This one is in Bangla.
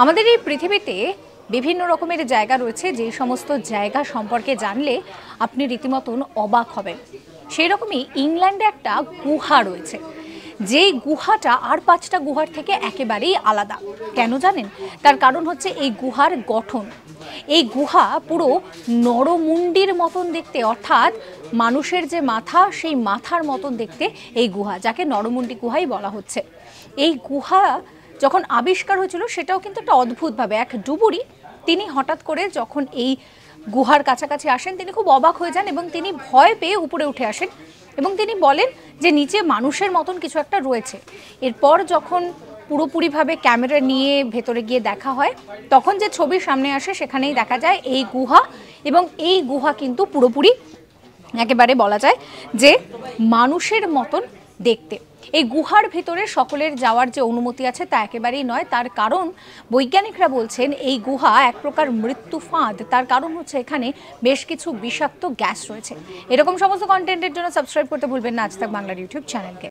আমাদের এই পৃথিবীতে বিভিন্ন রকমের জায়গা রয়েছে, যে সমস্ত জায়গা সম্পর্কে জানলে আপনি রীতিমতন অবাক হবেন। সেই রকমই ইংল্যান্ডে একটা গুহা রয়েছে, যেই গুহাটা আর 5টা গুহার থেকে একেবারেই আলাদা। কেন জানেন? তার কারণ হচ্ছে এই গুহার গঠন। এই গুহা পুরো নরমুণ্ডির মতন দেখতে, অর্থাৎ মানুষের যে মাথা সেই মাথার মতন দেখতে এই গুহা, যাকে নরমুণ্ডি গুহাই বলা হচ্ছে। এই গুহা যখন আবিষ্কার হয়েছিল সেটাও কিন্তু একটা অদ্ভুতভাবে। এক ডুবুরি তিনি হঠাৎ করে যখন এই গুহার কাছাকাছি আসেন, তিনি খুব অবাক হয়ে যান এবং তিনি ভয় পেয়ে উপরে উঠে আসেন এবং তিনি বলেন যে নিচে মানুষের মতন কিছু একটা রয়েছে। এরপর যখন পুরোপুরিভাবে ক্যামেরা নিয়ে ভেতরে গিয়ে দেখা হয়, তখন যে ছবি সামনে আসে সেখানেই দেখা যায় এই গুহা, এবং এই গুহা কিন্তু পুরোপুরি একেবারে বলা যায় যে মানুষের মতন দেখতে। এই গুহার ভিতরে সকলের যাওয়ার যে অনুমতি আছে তা একেবারেই নয়। তার কারণ বৈজ্ঞানিকরা বলছেন এই গুহা এক প্রকার মৃত্যু ফাঁদ। তার কারণ হচ্ছে এখানে বেশ কিছু বিষাক্ত গ্যাস রয়েছে। এরকম সমস্ত কন্টেন্টের জন্য সাবস্ক্রাইব করতে ভুলবেন না আজ তাক বাংলার ইউটিউব চ্যানেলকে।